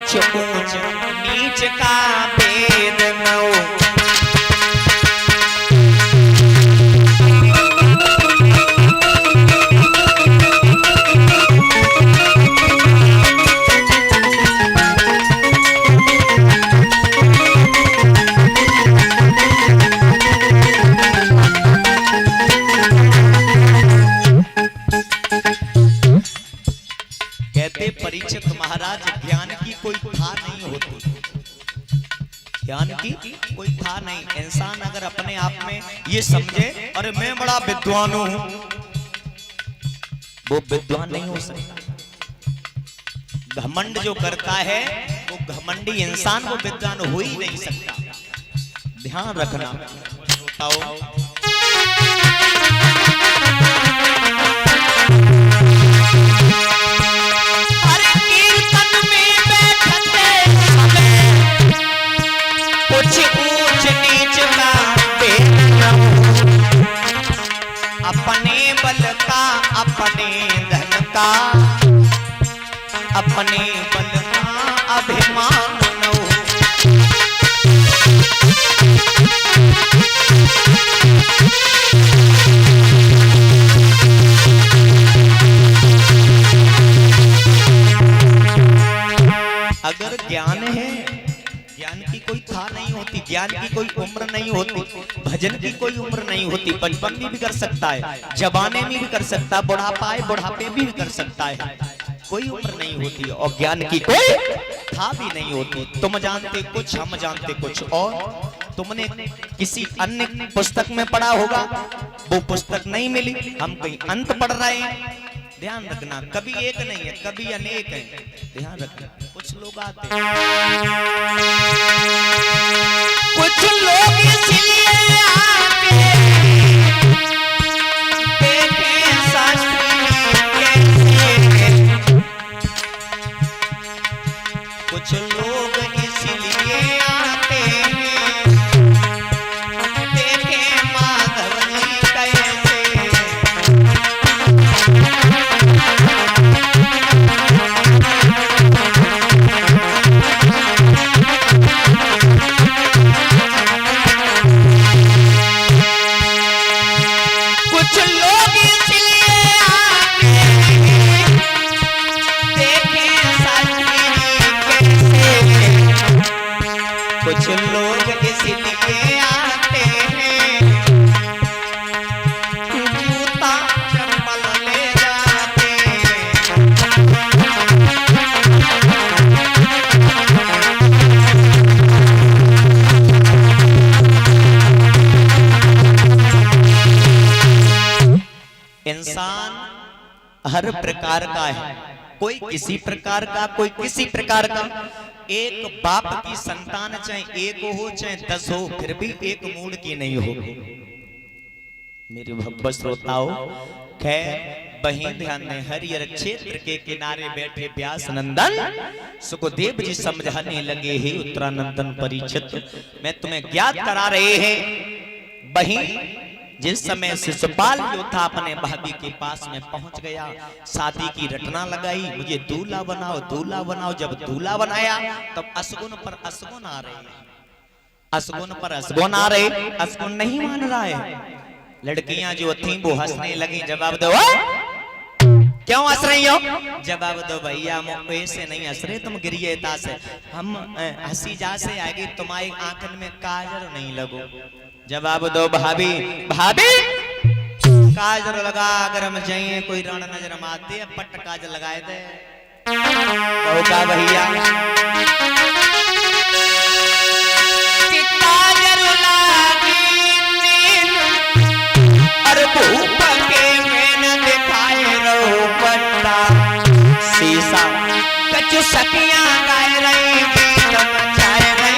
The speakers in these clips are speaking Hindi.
कुछ ऊंच नीच का भेद न हो। कहते परीक्षित महाराज, ज्ञान की कोई था नहीं होती, ज्ञान की कोई था नहीं। इंसान अगर अपने आप में ये समझे अरे मैं बड़ा विद्वान हूं, वो विद्वान नहीं हो सकता। घमंड जो करता है वो घमंडी इंसान, वो विद्वान हो ही नहीं सकता। ध्यान रखना। बताओ अपने बल का, अपने धन का, अपने बल का अभिमान न हो। अगर ज्ञान है, ज्ञान की कोई था नहीं होती, ज्ञान की कोई उम्र नहीं होती, भजन की कोई उम्र नहीं होती। बचपन में भी कर सकता है, जवाने में भी कर सकता है, बुढ़ापा है बुढ़ापे में भी कर सकता है, कोई उम्र नहीं होती। और ज्ञान की कोई था भी नहीं होती। तुम जानते कुछ, हम जानते कुछ और। तुमने किसी अन्य पुस्तक में पढ़ा होगा, वो पुस्तक नहीं मिली, हम कहीं अंत पढ़ रहे हैं। ध्यान रखना, कभी एक नहीं है, कभी अनेक है। ध्यान रखना। कुछ लोग आते हैं, कुछ लोग इसलिए आके देखें शास्त्री कैसे, कुछ लोग इसलिए आते हैं देखें माधव जी कैसे। कुछ लोग इसलिए आते हैं जूता चप्पल ले जाते हैं। इंसान हर प्रकार का है, कोई किसी प्रकार का, कोई किसी प्रकार का। एक बाप की संतान चाहे एक हो चाहे 10 हो, फिर भी एक मूड की नहीं हो। मेरे भक्त श्रोताओं, खैर बहिं ध्यान ने हरियर क्षेत्र के किनारे बैठे व्यास नंदन सुखदेव जी समझाने लगे, हे उत्तरानंदन परीक्षित, मैं तुम्हें ज्ञात करा रहे हैं। बहिं, जिस समय शिशुपाल जो था अपने भाभी के पास में पहुंच गया, शादी की रटना लगाई, मुझे दूल्हा बनाओ दूल्हा बनाओ। जब दूल्हा बनाया तब असगुन पर असगुन आ रहे, असगुन पर असगुन आ रहे, असगुन नहीं मान रहा है। लड़कियां जो थी वो हंसने लगी। जवाब दो, क्यों हंस रही हो? जवाब दो भैया, हम ऐसे नहीं हंस रहे, तुम गिरियता से, हम हंसी जा से आगे तुम्हारी आंखन में काजल नहीं लगो। जवाब दो भाभी, भाभी काजल लगा, अगर हम जाइए कोई रण नजर मारते पट काजल लगाए दे। का भैया काजल और भूप के में दिखाए रो पट्टा शीशा कछु सखियां गाय रही गीत मचाए रही।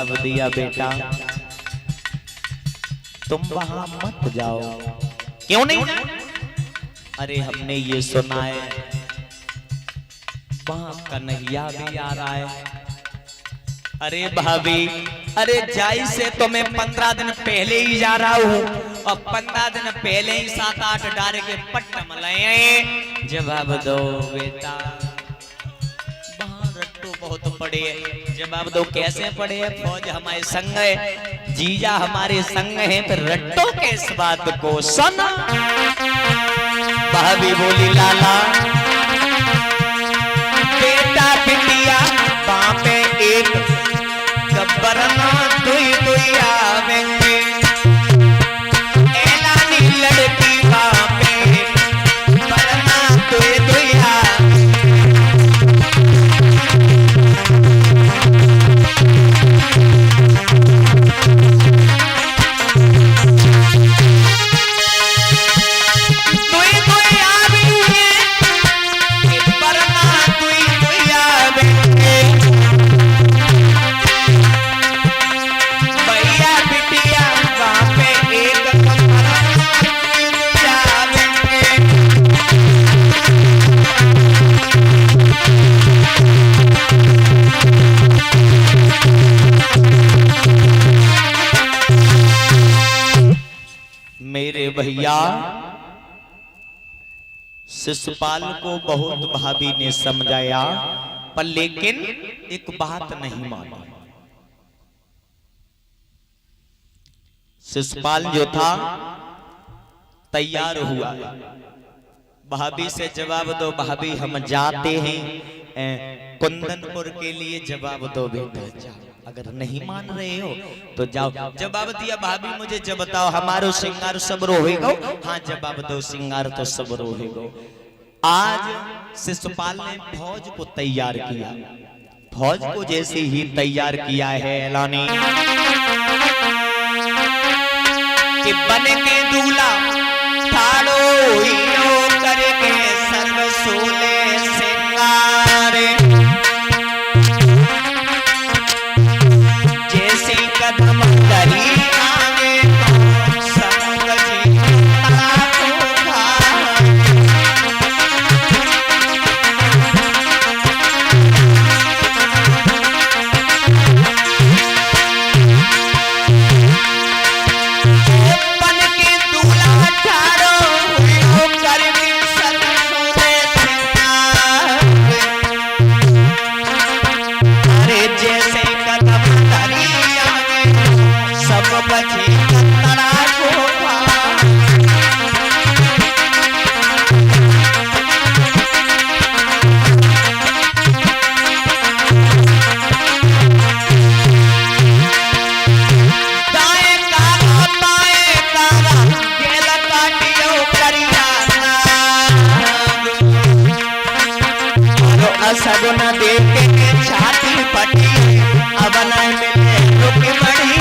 जवाब दिया, बेटा तुम वहां मत जाओ। क्यों नहीं? अरे हमने ये सुना है वहां कन्हैया भी आ रहा है। अरे भाभी, अरे जाई से तो मैं 15 दिन पहले ही जा रहा हूँ और 15 दिन पहले ही 7-8 डारे के पट्टम लाए। जवाब दो बेटा, रट्टू बहुत पड़े हैं। जवाब दो कैसे पड़े हैं? फौज हमारे संग है, जीजा हमारे संग है, फिर रट्टू के इस बात को सुना। भाभी बोली लाला बेटा बिटिया बापे एक गब्बरना दुई दुई आवेंगे, एलानी लड़की बापे बरना दुई दुई आवेंगे। मेरे भैया शिशुपाल को बहुत भाभी ने समझाया, पर लेकिन एक बात नहीं मानी। शिशुपाल जो था तैयार हुआ, भाभी से जवाब दो भाभी हम जाते हैं कुंदनपुर के लिए। जवाब दो बेटा जाओ, अगर नहीं मान रहे हो तो जाओ। जवाब दिया भाभी मुझे जब बताओ हमारो सिंगार सब रोहेगो? हाँ जवाब दो सिंगार तो सब रोहेगो। आज शिशुपाल ने फौज को तैयार किया, फौज को जैसे ही तैयार किया है ऐलानी कि बन के दूल्हा ठाड़ो करके सर्व सोले सिंगारे, जैसे कदम करी आगे संग जी बन के दूल्हा ठाड़ो करके सर्व सोले सिंगारे, अरे जैसे कदम करी सब बचे कतरा को दाएं कारा बाएं कारा गेल काटियो करिया नाग, असगुन देख के छाती फटी अब न मिले रुक बड़ी